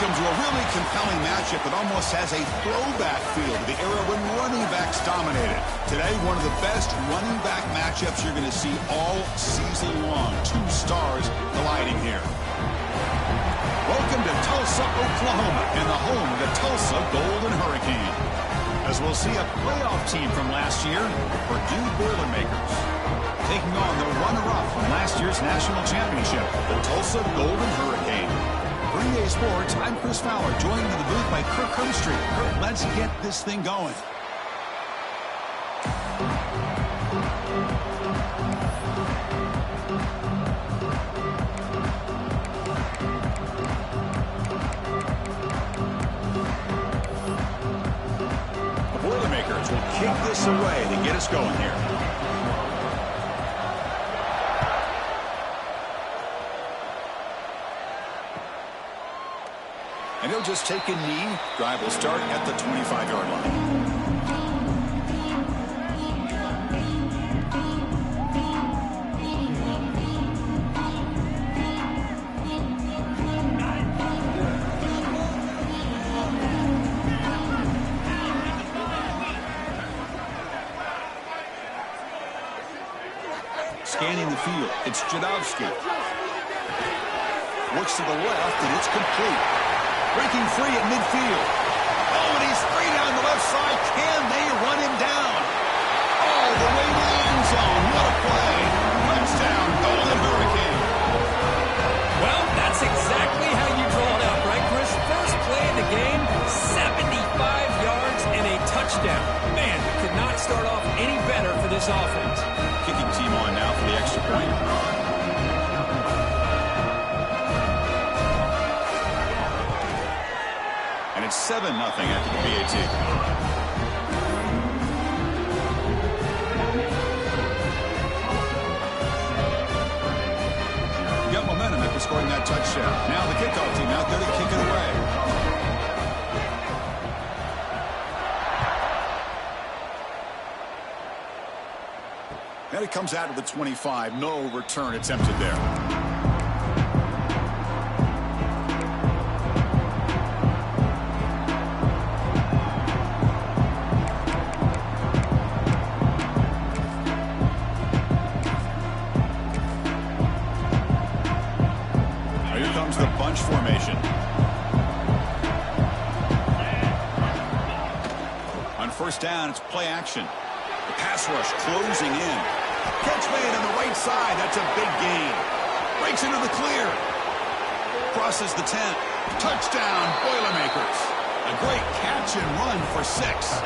welcome to a really compelling matchup that almost has a throwback feel to the era when running backs dominated. Today, one of the best running back matchups you're going to see all season long. Two stars colliding here. Welcome to Tulsa, Oklahoma, and the home of the Tulsa Golden Hurricane. As we'll see a playoff team from last year, the Purdue Boilermakers, taking on the runner-up from last year's national championship, the Tulsa Golden Hurricane. 3A Sports, I'm Chris Fowler, joined in the booth by Kirk Hermstreet. Kirk, let's get this thing going. The Boilermakers will kick this away to get us going here. And he'll just take a knee. Drive will start at the 25-yard line. Scanning the field, it's Jadowski. Looks to the left, and it's complete. Breaking free at midfield. Oh, and he's free down the left side. Can they run him down? All the way to the end zone. What a play. Touchdown, Golden Hurricane. Well, that's exactly how you draw it up, right, Chris? First play of the game, 75 yards and a touchdown. Man, could not start off any better for this offense. Kicking team on now for the extra point. And it's 7-0 after the PAT. You got momentum after scoring that touchdown. Now the kickoff team out there to kick it away. And it comes out of the 25. No return attempted there. Formation. On first down, it's play action. The pass rush closing in. Catch made on the right side. That's a big gain. Breaks into the clear. Crosses the 10. Touchdown, Boilermakers. A great catch and run for 6.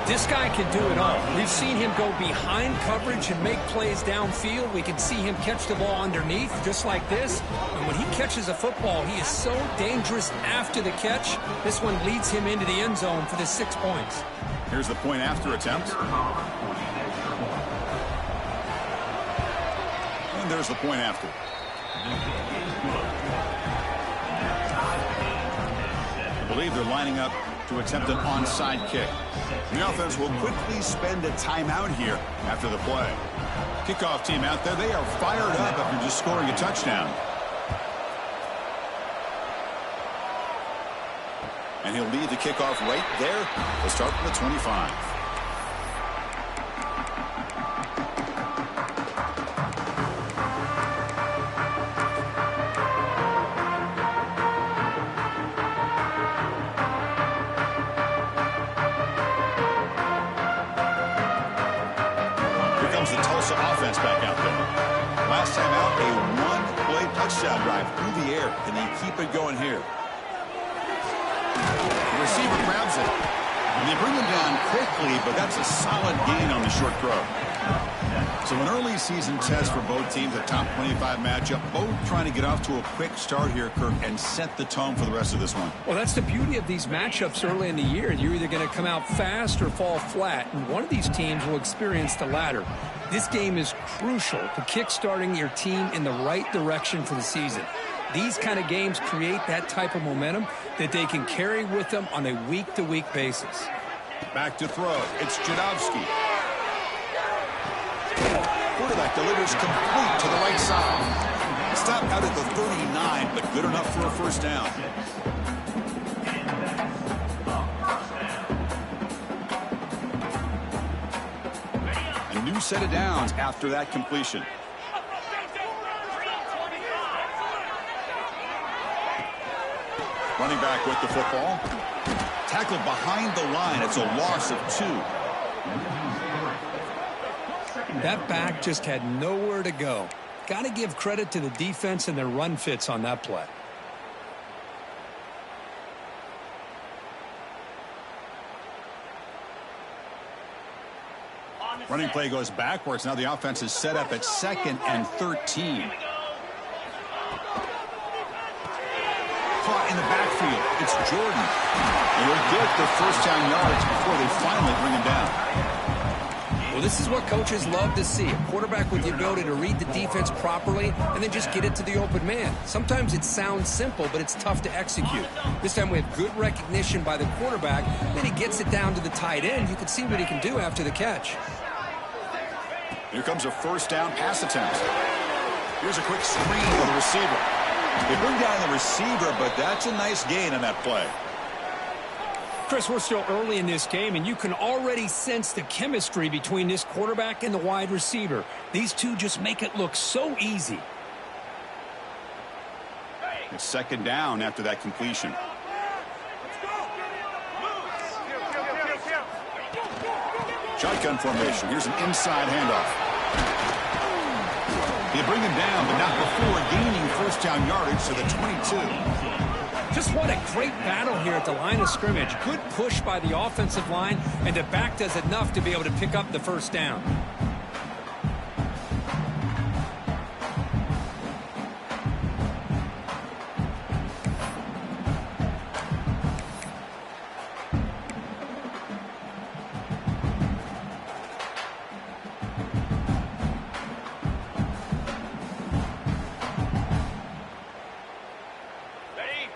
This guy can do it all. We've seen him go behind coverage and make plays downfield. We can see him catch the ball underneath, just like this. And when he catches a football, he is so dangerous after the catch. This one leads him into the end zone for the 6 points. Here's the point after attempt. And there's the point after. I believe they're lining up to attempt an onside kick. The offense will quickly spend a timeout here after the play. Kickoff team out there, they are fired up after just scoring a touchdown. And he'll lead the kickoff right there. We'll start from the 25. The Tulsa offense back out there. Last time out, a one-play touchdown drive through the air. Can they keep it going here? The receiver grabs it. And they bring him down quickly, but that's a solid gain on the short throw. So an early season test for both teams, a top 25 matchup, both trying to get off to a quick start here, Kirk, and set the tone for the rest of this one. Well, that's the beauty of these matchups early in the year. You're either going to come out fast or fall flat, and one of these teams will experience the latter. This game is crucial to kick-starting your team in the right direction for the season. These kind of games create that type of momentum that they can carry with them on a week-to-week basis. Back to throw. It's Jadowski. Quarterback delivers complete to the right side. stop out at the 39, but good enough for a first down. A new set of downs after that completion. Running back with the football. Tackled behind the line. It's a loss of 2. That back just had nowhere to go. Got to give credit to the defense and their run fits on that play. Running play goes backwards. Now the offense is set up at 2nd and 13. Caught in the backfield. It's Jordan. And he'll get the first down yards before they finally bring him down. Well, this is what coaches love to see. A quarterback with the ability to read the defense properly and then just get it to the open man. Sometimes it sounds simple, but it's tough to execute. This time we have good recognition by the quarterback. Then he gets it down to the tight end. You can see what he can do after the catch. Here comes a first down pass attempt. Here's a quick screen for the receiver. They bring down the receiver, but that's a nice gain on that play. Chris, we're still early in this game, and you can already sense the chemistry between this quarterback and the wide receiver. These two just make it look so easy. It's 2nd down after that completion. Shotgun formation. Here's an inside handoff. They bring him down, but not before gaining first down yardage to the 22. Just what a great battle here at the line of scrimmage. Good push by the offensive line, and the back does enough to be able to pick up the first down.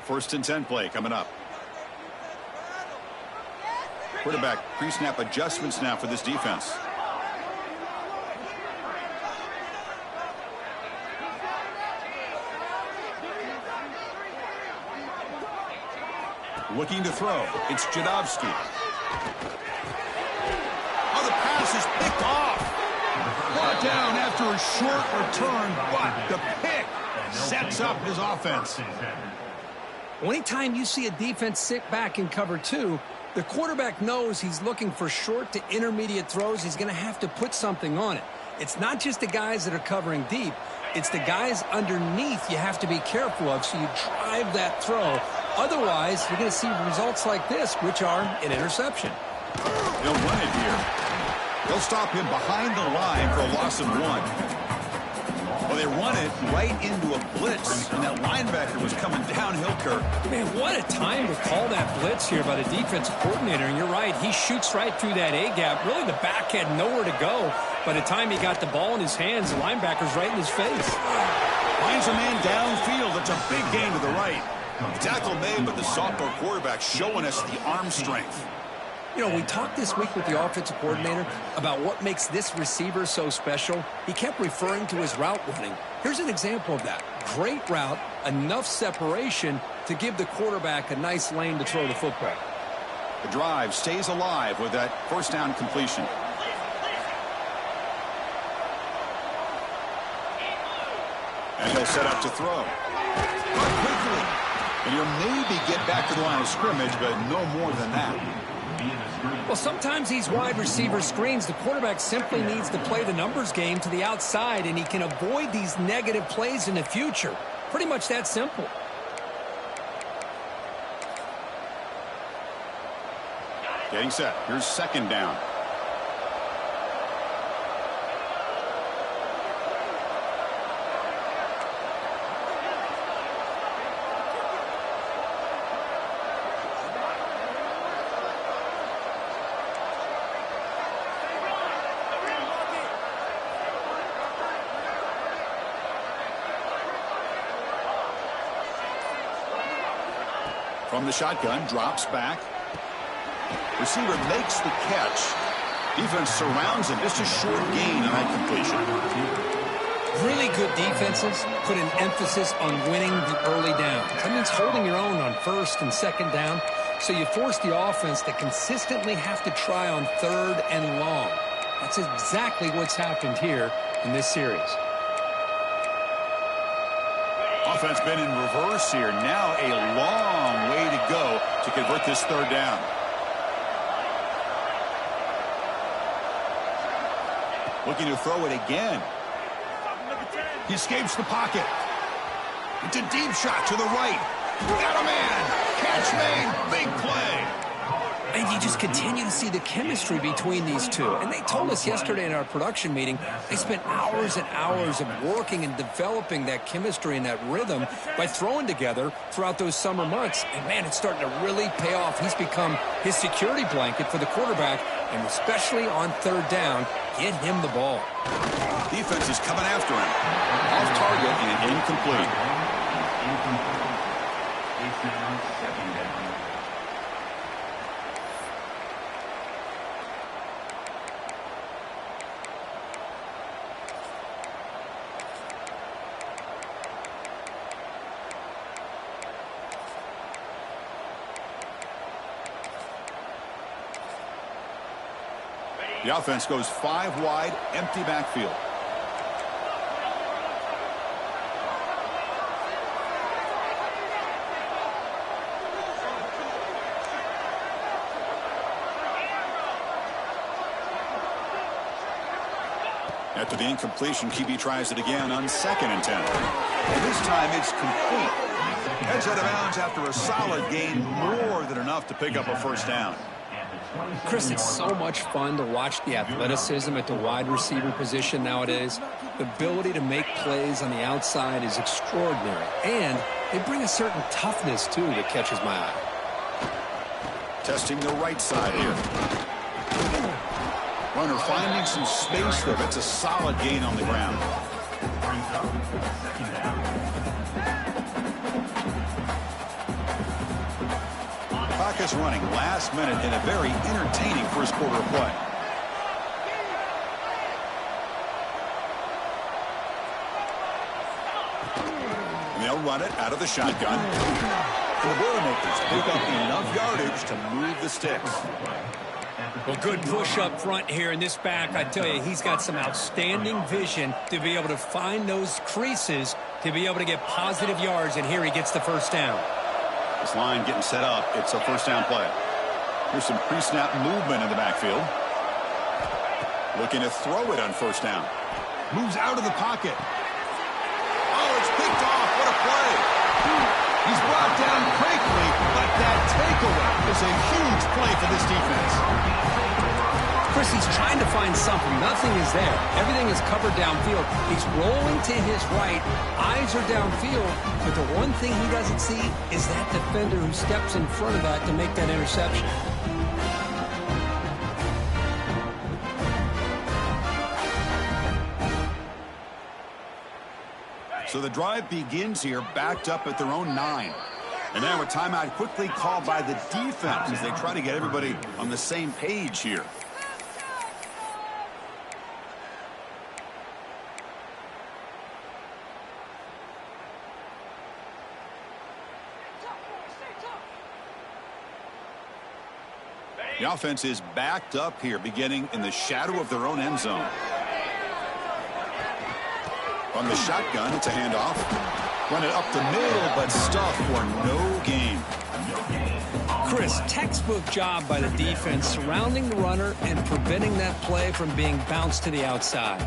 First and 10 play coming up. Quarterback pre-snap adjustments now for this defense. Looking to throw. It's Jadovsky. Oh, the pass is picked off. Brought down after a short return, but the pick sets up his offense. Anytime you see a defense sit back in cover 2, the quarterback knows he's looking for short to intermediate throws. He's going to have to put something on it. It's not just the guys that are covering deep. It's the guys underneath you have to be careful of, so you drive that throw. Otherwise, you're going to see results like this, which are an interception. They'll run it here. They'll stop him behind the line for a loss of 1. Well, they run it right into a blitz, and that linebacker was coming downhill, Kirk. Man, what a time to call that blitz here by the defensive coordinator. And you're right, he shoots right through that A-gap. Really, the back had nowhere to go. By the time he got the ball in his hands, the linebacker's right in his face. Finds a man downfield. It's a big gain to the right. The tackle made, but the sophomore quarterback showing us the arm strength. You know, we talked this week with the offensive coordinator about what makes this receiver so special. He kept referring to his route running. Here's an example of that. Great route, enough separation to give the quarterback a nice lane to throw the football. The drive stays alive with that first down completion. And he'll set up to throw. But quickly. And he'll maybe get back to the line of scrimmage, but no more than that. Well, sometimes these wide receiver screens, the quarterback simply needs to play the numbers game to the outside, and he can avoid these negative plays in the future. Pretty much that simple. Getting set. Here's 2nd down. From the shotgun, drops back. Receiver makes the catch. Defense surrounds him. Just a short gain on that completion. Really good defenses put an emphasis on winning the early downs. That means holding your own on first and second down, so you force the offense to consistently have to try on third and long. That's exactly what's happened here in this series. Offense been in reverse here. Now a long way to go to convert this third down. Looking to throw it again. He escapes the pocket. It's a deep shot to the right. Got a man. Catch made. Big play. And you just continue to see the chemistry between these two. And they told us yesterday in our production meeting, they spent hours and hours of working and developing that chemistry and that rhythm by throwing together throughout those summer months. And, man, it's starting to really pay off. He's become his security blanket for the quarterback, and especially on third down, get him the ball. Defense is coming after him. Off target and incomplete. It's now second down. The offense goes 5 wide, empty backfield. After the incompletion, QB tries it again on 2nd and 10. And this time it's complete. Heads out of bounds after a solid gain, more than enough to pick up a first down. Chris, it's so much fun to watch the athleticism at the wide receiver position nowadays. The ability to make plays on the outside is extraordinary. And they bring a certain toughness, too, that catches my eye. Testing the right side here. Runner finding some space there. That's a solid gain on the ground. Clock is running last minute in a very entertaining first quarter of play. And they'll run it out of the shotgun. And the Boilermakers pick up enough yardage to move the sticks. Well, good push up front here in this back. I tell you, he's got some outstanding vision to be able to find those creases to be able to get positive yards, and here he gets the first down. This line getting set up. It's a first down play. Here's some pre-snap movement in the backfield. Looking to throw it on first down. Moves out of the pocket. Oh, it's picked off. What a play. He's brought down quickly, but that takeaway is a huge play for this defense. Chris, he's trying to find something. Nothing is there. Everything is covered downfield. He's rolling to his right. Eyes are downfield. But the one thing he doesn't see is that defender who steps in front of that to make that interception. So the drive begins here, backed up at their own 9. And now a timeout quickly called by the defense as they try to get everybody on the same page here. The offense is backed up here, beginning in the shadow of their own end zone. On the shotgun, it's a handoff. Run it up the middle, but stuff for no gain. Chris, textbook job by the defense surrounding the runner and preventing that play from being bounced to the outside.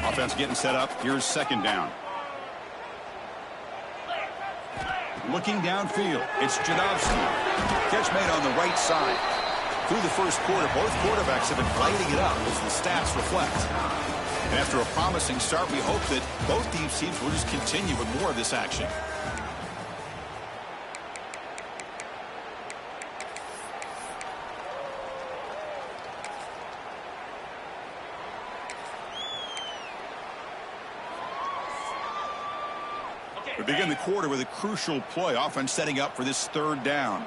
Offense getting set up. Here's second down. Looking downfield, it's Jadovsky. Catch made on the right side. Through the first quarter, both quarterbacks have been lighting it up as the stats reflect. And after a promising start, we hope that both these teams will just continue with more of this action. We begin the quarter with a crucial play. Offense setting up for this third down.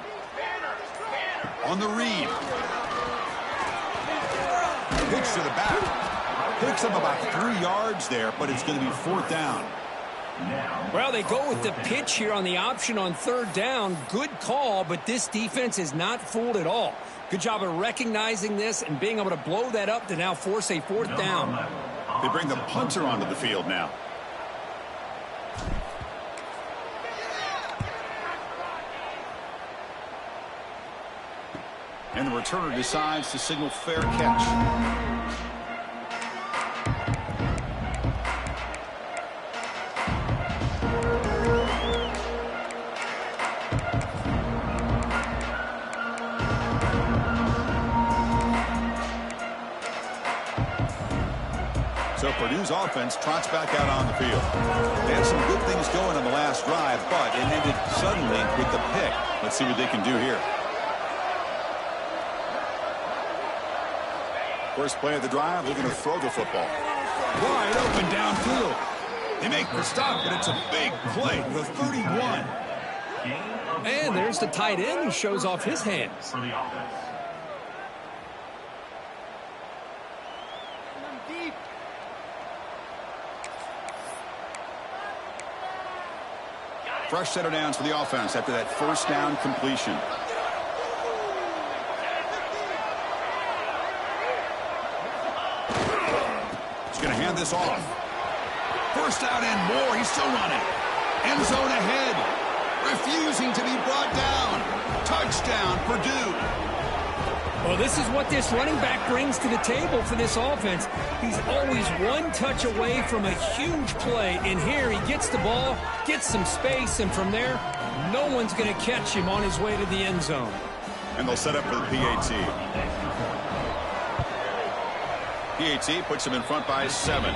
On the read. Pitch to the back. Picks up about 3 yards there, but it's going to be 4th down. Well, they go with the pitch here on the option on 3rd down. Good call, but this defense is not fooled at all. Good job of recognizing this and being able to blow that up to now force a 4th down. They bring the punter onto the field now. And the returner decides to signal fair catch. So Purdue's offense trots back out on the field. They had some good things going on the last drive, but it ended suddenly with the pick. Let's see what they can do here. First play of the drive, they're going to throw the football. Wide open downfield. They make the stop, but it's a big play. The 31. And there's the tight end who shows off his hands. Fresh set of downs for the offense after that first down completion. He's going to hand this off. First down and more. He's still running. End zone ahead. Refusing to be brought down. Touchdown, Purdue. Well, this is what this running back brings to the table for this offense. He's always one touch away from a huge play. And here he gets the ball, gets some space, and from there, no one's going to catch him on his way to the end zone. And they'll set up for the PAT. PAT puts him in front by 7.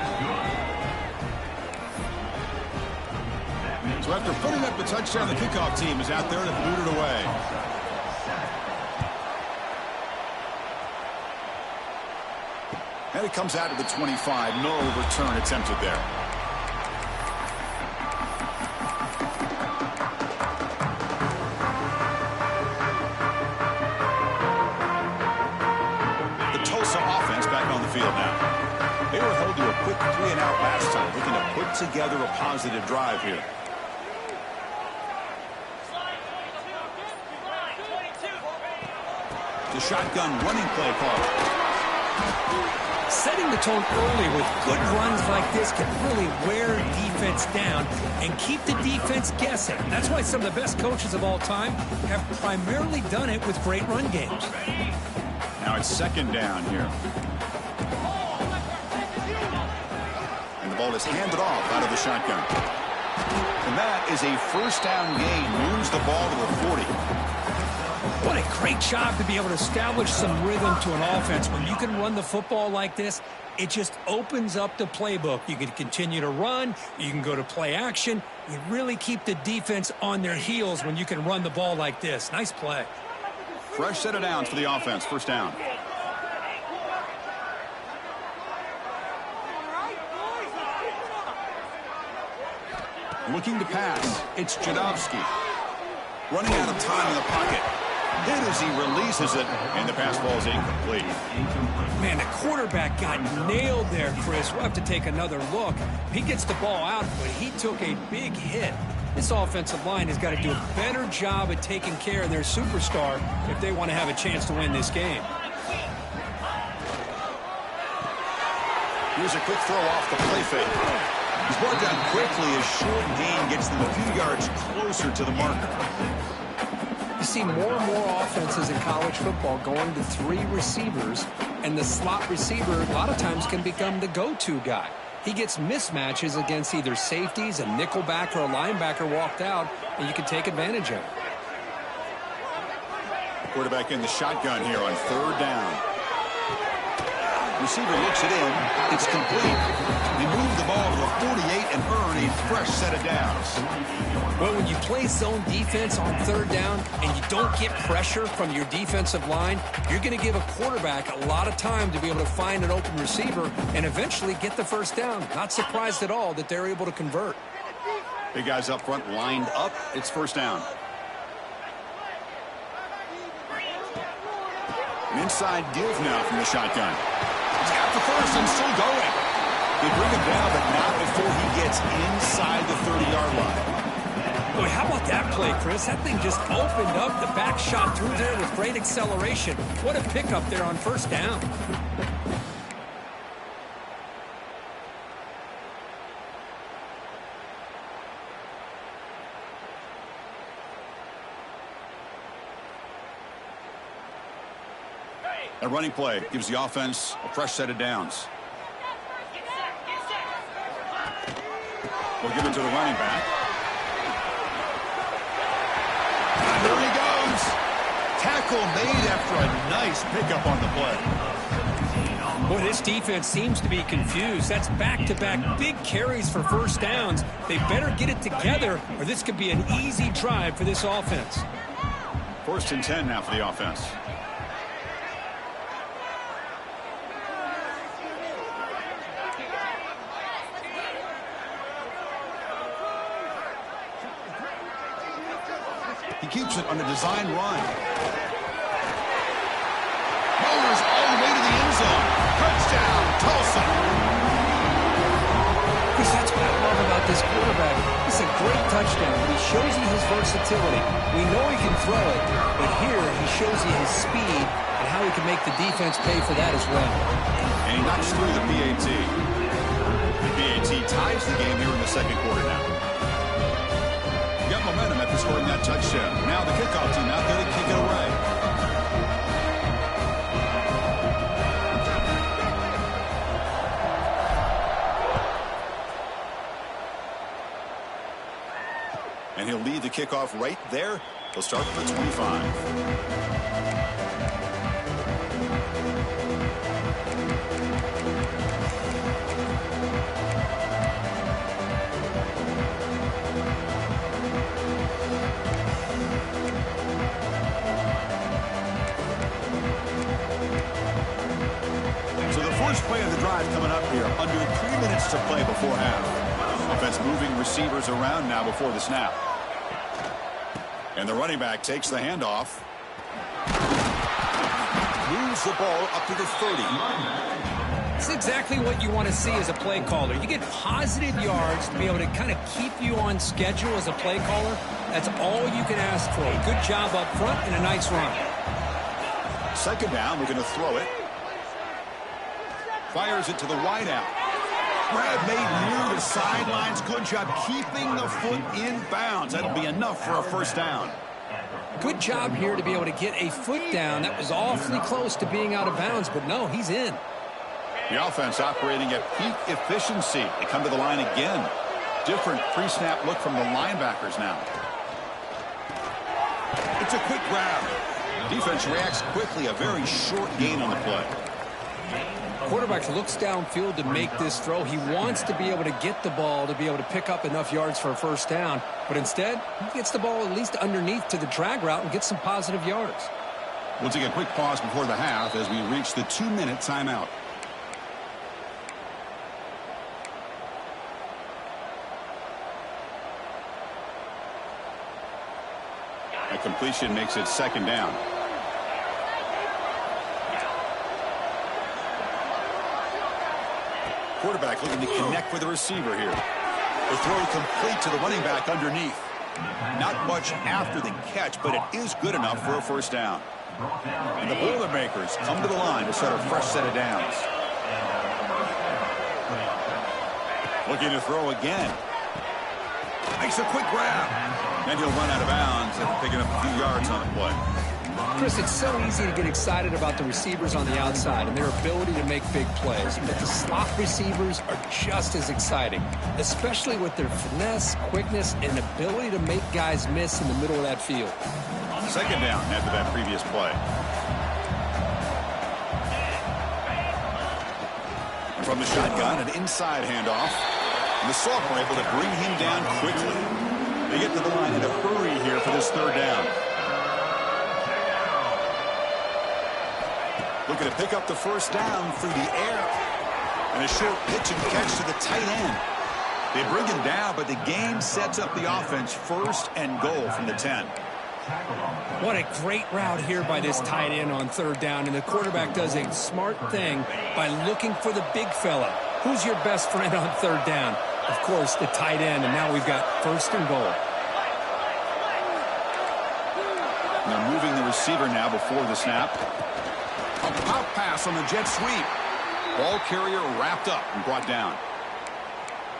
So after putting up the touchdown, the kickoff team is out there to boot it away. And it comes out to the 25. No return attempted there. The Tulsa offense back on the field now. They were held to a quick 3-and-out last time, looking to put together a positive drive here. The shotgun running play call. Setting the tone early with good runs like this can really wear defense down and keep the defense guessing. That's why some of the best coaches of all time have primarily done it with great run games. Now it's 2nd down here. And the ball is handed off out of the shotgun. And that is a first down gain. Moves the ball to the 40. What a great job to be able to establish some rhythm to an offense. When you can run the football like this, it just opens up the playbook. You can continue to run. You can go to play action. You really keep the defense on their heels when you can run the ball like this. Nice play. Fresh set of downs for the offense. First down. Looking to pass. It's Jadowski. Running out of time in the pocket. Hit as he releases it, and the pass ball is incomplete. Man, the quarterback got nailed there, Chris. We'll have to take another look. He gets the ball out, but he took a big hit. This offensive line has got to do a better job at taking care of their superstar if they want to have a chance to win this game. Here's a quick throw off the play fake. He's brought down quickly as short gain gets them a few yards closer to the marker. You see more and more offenses in college football going to 3 receivers, and the slot receiver a lot of times can become the go-to guy. He gets mismatches against either safeties, a nickelback, or a linebacker walked out, and you can take advantage of it. Quarterback in the shotgun here on 3rd down. Receiver looks it in. It's complete. They move the ball to the 48 and earn a fresh set of downs. Well, when you play zone defense on 3rd down and you don't get pressure from your defensive line, you're going to give a quarterback a lot of time to be able to find an open receiver and eventually get the first down. Not surprised at all that they're able to convert. Big guys up front lined up. It's first down. An inside give now from the shotgun. up the first and still going. They bring him down, but not before he gets inside the 30-yard line. Boy, how about that play, Chris? That thing just opened up. The back shot through there with great acceleration. What a pickup there on first down. A running play gives the offense a fresh set of downs. We'll give it to the running back. And there he goes. Tackle made after a nice pickup on the play. Boy, this defense seems to be confused. That's back-to-back big carries for first downs. They better get it together, or this could be an easy drive for this offense. 1st and 10 now for the offense. He keeps it on a design run. Motors all the way to the end zone. Touchdown, Tulsa. Chris, that's what I love about this quarterback. It's a great touchdown. He shows you his versatility. We know he can throw it, but here he shows you his speed and how he can make the defense pay for that as well. And he knocks through the PAT. The PAT ties the game here in the second quarter now. Got momentum after scoring that touchdown. Now the kickoff team out there to kick it away. And he'll lead the kickoff right there. He'll start for 25. First play of the drive coming up here. Under 3 minutes to play before half. Offense moving receivers around now before the snap. And the running back takes the handoff. Moves the ball up to the 30. It's exactly what you want to see as a play caller. You get positive yards to be able to kind of keep you on schedule as a play caller. That's all you can ask for. Good job up front and a nice run. Second down, we're going to throw it. Fires it to the wideout. Grab made near the sidelines. Good job keeping the foot in bounds. That'll be enough for a first down. Good job here to be able to get a foot down. That was awfully close to being out of bounds, but no, he's in. The offense operating at peak efficiency. They come to the line again. Different pre-snap look from the linebackers now. It's a quick grab. Defense reacts quickly. A very short gain on the play. Quarterback looks downfield to make this throw. He wants to be able to get the ball to be able to pick up enough yards for a first down. But instead, he gets the ball at least underneath to the drag route and gets some positive yards. We'll take a quick pause before the half as we reach the 2-minute timeout. A completion makes it second down. Quarterback looking to connect with the receiver here. The throw complete to the running back underneath. Not much after the catch, but it is good enough for a first down. And the Boilermakers come to the line to start a fresh set of downs. Looking to throw again. Makes a quick grab. And he'll run out of bounds after picking up a few yards on the play. Chris, it's so easy to get excited about the receivers on the outside and their ability to make big plays. But the slot receivers are just as exciting, especially with their finesse, quickness, and ability to make guys miss in the middle of that field. Second down after that previous play. And from the shotgun, an inside handoff. And the Sophomore able to bring him down quickly. They get to the line in a hurry here for this third down. Looking to pick up the first down through the air. And a short pitch and catch to the tight end. They bring him down, but the game sets up the offense first and goal from the 10. What a great route here by this tight end on third down, and the quarterback does a smart thing by looking for the big fella. Who's your best friend on third down? Of course, the tight end, and now we've got first and goal. They're moving the receiver now before the snap. A pop pass on the jet sweep. Ball carrier wrapped up and brought down.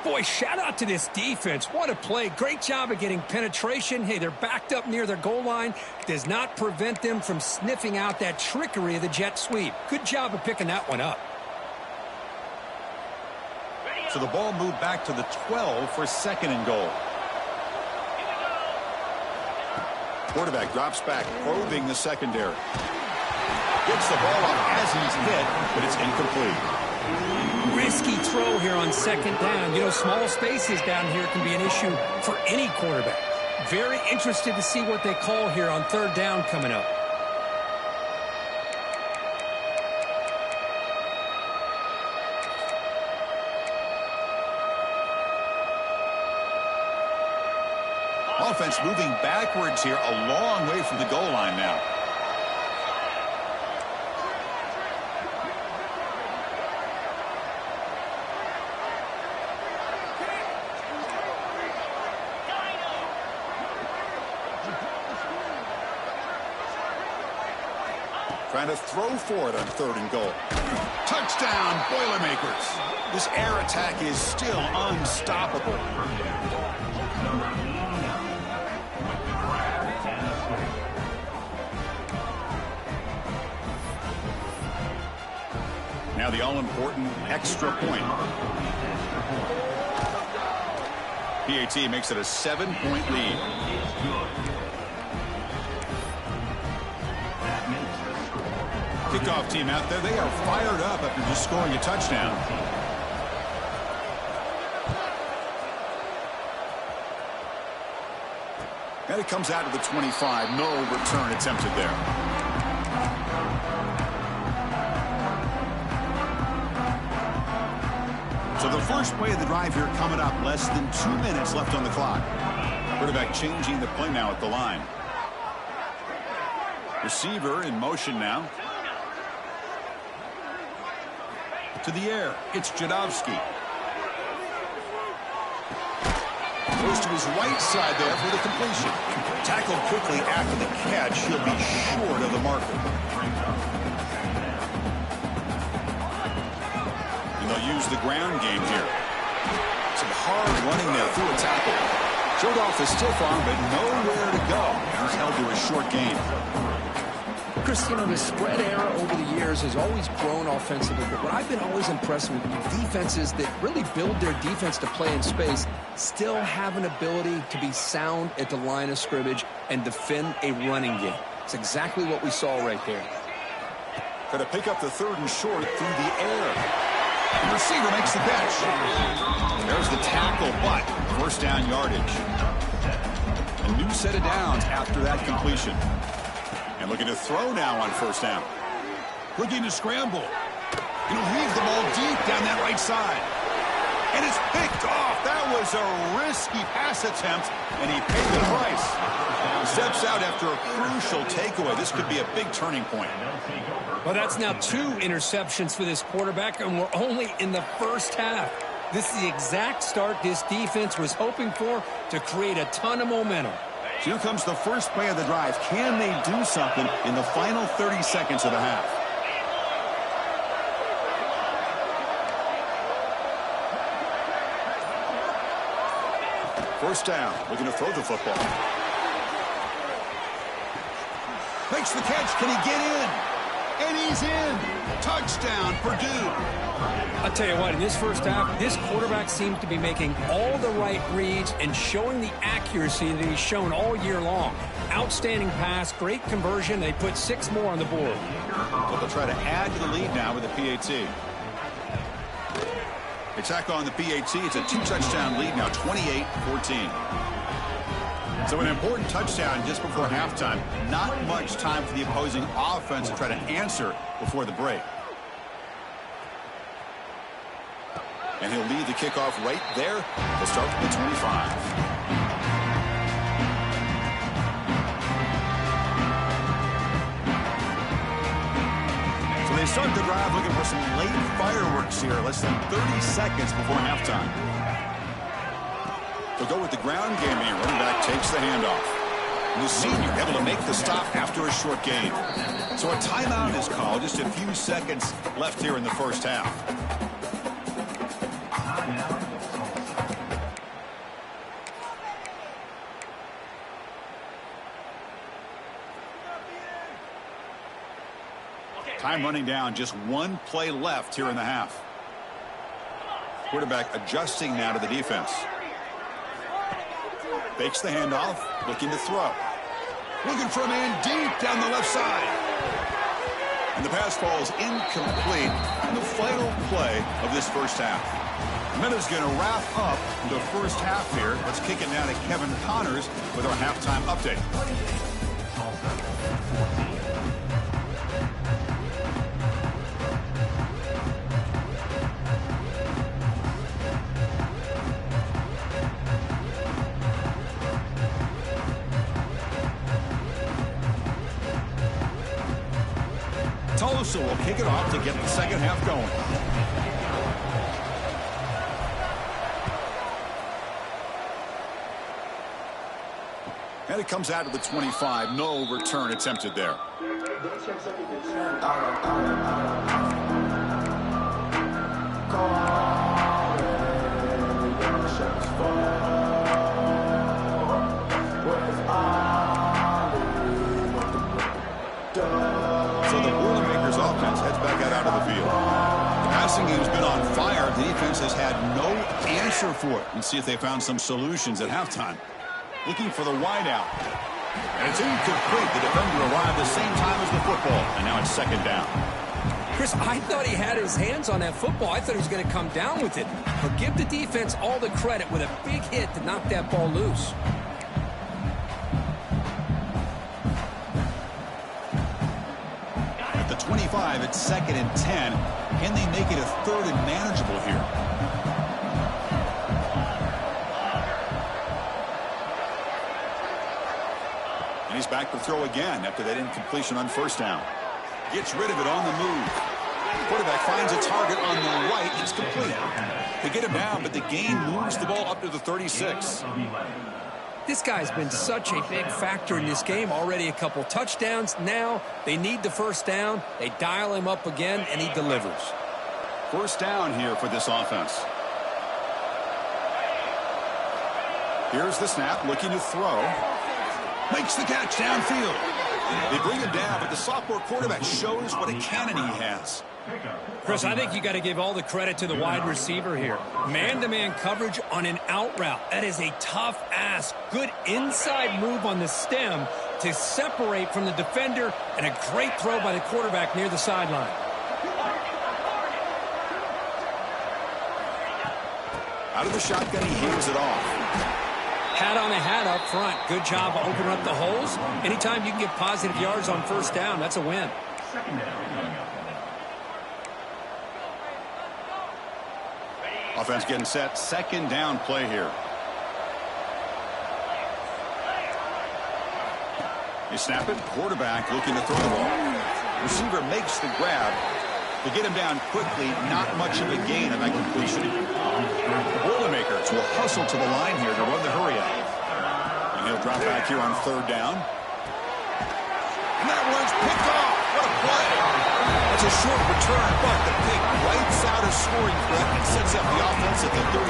Boy, shout out to this defense. What a play. Great job of getting penetration. Hey, they're backed up near their goal line. Does not prevent them from sniffing out that trickery of the jet sweep. Good job of picking that one up. So the ball moved back to the 12 for second and goal. Quarterback drops back, probing the secondary. Gets the ball up as he's hit, but it's incomplete. Risky throw here on second down. You know, small spaces down here can be an issue for any quarterback. Very interested to see what they call here on third down coming up. Offense moving backwards here, a long way from the goal line now. Trying to throw for it on third and goal. Touchdown, Boilermakers. This air attack is still unstoppable. Now the all-important extra point. PAT makes it a 7-point lead. Kickoff team out there. They are fired up after just scoring a touchdown. And it comes out to the 25. No return attempted there. So the first play of the drive here coming up. Less than 2 minutes left on the clock. Quarterback changing the play now at the line. Receiver in motion now. To the air. It's Jadovsky. Goes to his right side there for the completion. Tackled quickly after the catch. He'll be short of the marker. And they'll use the ground game here. Some hard running there through a tackle. Showed off the stiff arm, but nowhere to go. He's held to a short gain. Chris, you know, the spread era over the years has always grown offensively, but what I've been always impressed with defenses that really build their defense to play in space still have an ability to be sound at the line of scrimmage and defend a running game. It's exactly what we saw right there. Going to pick up the third and short through the air. The receiver makes the catch. There's the tackle, but first down yardage. A new set of downs after that completion. And looking to throw now on first down. Looking to scramble. And he'll heave the ball deep down that right side. And it's picked off. That was a risky pass attempt, and he paid the price. Steps out after a crucial takeaway. This could be a big turning point. Well, that's now 2 interceptions for this quarterback, and we're only in the first half. This is the exact start this defense was hoping for to create a ton of momentum. Here comes the first play of the drive. Can they do something in the final 30 seconds of the half? First down. Looking to throw the football. Makes the catch. Can he get in? And he's in. Touchdown, Purdue. I'll tell you what, in this first half, this quarterback seems to be making all the right reads and showing the accuracy that he's shown all year long. Outstanding pass, great conversion. They put 6 more on the board. So they'll try to add to the lead now with the PAT. They tack on the PAT. It's a 2-touchdown lead now, 28-14. So an important touchdown just before halftime. Not much time for the opposing offense to try to answer before the break. And he'll lead the kickoff right there. We'll start with the 25. start the drive looking for some late fireworks here. Less than 30 seconds before halftime. They'll go with the ground game here. Running back takes the handoff. And the senior able to make the stop after a short gain. So a timeout is called. Just a few seconds left here in the first half. Time running down, just one play left here in the half. Quarterback adjusting now to the defense. Fakes the handoff, looking to throw. Looking for a man deep down the left side. And the pass falls incomplete in the final play of this first half. Minutes going to wrap up the first half here. Let's kick it now to Kevin Connors with our halftime update. Tulsa will kick it off to get the second half going. And it comes out to the 25. No return attempted there. Passing game's been on fire. The defense has had no answer for it. And see if they found some solutions at halftime. Looking for the wideout. And it's incomplete. The defender arrived the same time as the football. And now it's second down. Chris, I thought he had his hands on that football. I thought he was going to come down with it. But give the defense all the credit with a big hit to knock that ball loose. At the 25, it's second and 10. Can they make it a third and manageable here? And he's back to throw again after that incompletion on first down. Gets rid of it on the move. The quarterback finds a target on the right. It's complete. They get him down, but the gain moves the ball up to the 36. This guy's been such a big factor in this game. Already a couple touchdowns. Now they need the first down. They dial him up again, and he delivers. First down here for this offense. Here's the snap, looking to throw. Makes the catch downfield. They bring him down, but the sophomore quarterback shows what a cannon he has. Chris, I think you got to give all the credit to the wide receiver here. Man-to-man coverage on an out route. That is a tough ask. Good inside move on the stem to separate from the defender, and a great throw by the quarterback near the sideline. Out of the shotgun, he hands it off. Hat on a hat up front. Good job of opening up the holes. Anytime you can get positive yards on first down, that's a win. Offense getting set. Second down play here. They snap it. Quarterback looking to throw the ball. Receiver makes the grab. They get him down quickly. Not much of a gain on that completion. The Boilermakers will hustle to the line here to run the hurry up. And he'll drop back here on third down. And that one's picked off. What a play. That's a short return, but the pick wipes out a scoring threat and sets up the offense at the 33.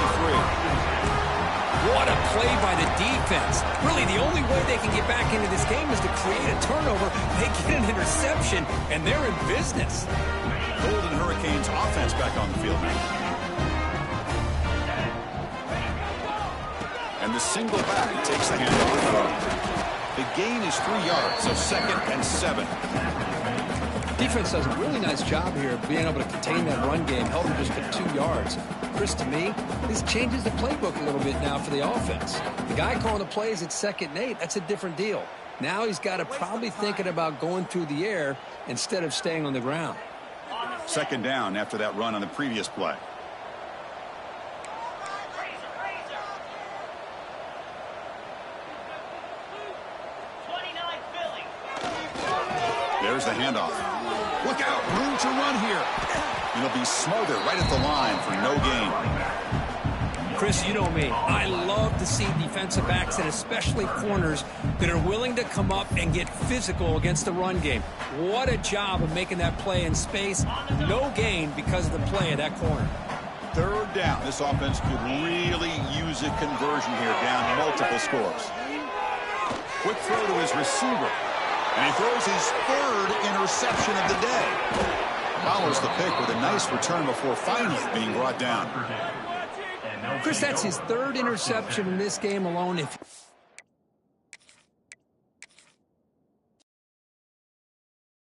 What a play by the defense. Really, the only way they can get back into this game is to create a turnover. They get an interception, and they're in business. Golden Hurricanes offense back on the field now. And the single back takes the handoff. The gain is 3 yards, so second and 7. Defense does a really nice job here of being able to contain that run game. Held him just at 2 yards. Chris, to me, this changes the playbook a little bit now for the offense. The guy calling the plays at 2nd and 8, that's a different deal. Now he's got to probably thinking about going through the air instead of staying on the ground. Second down after that run on the previous play. There's the handoff. Look out, room to run here. And he'll be smothered right at the line for no gain. Chris, you know me. I love to see defensive backs and especially corners that are willing to come up and get physical against the run game. What a job of making that play in space. No gain because of the play of that corner. Third down. This offense could really use a conversion here, down multiple scores. Quick throw to his receiver. And he throws his third interception of the day. Follows the pick with a nice return before finally being brought down. Chris, that's his third interception in this game alone.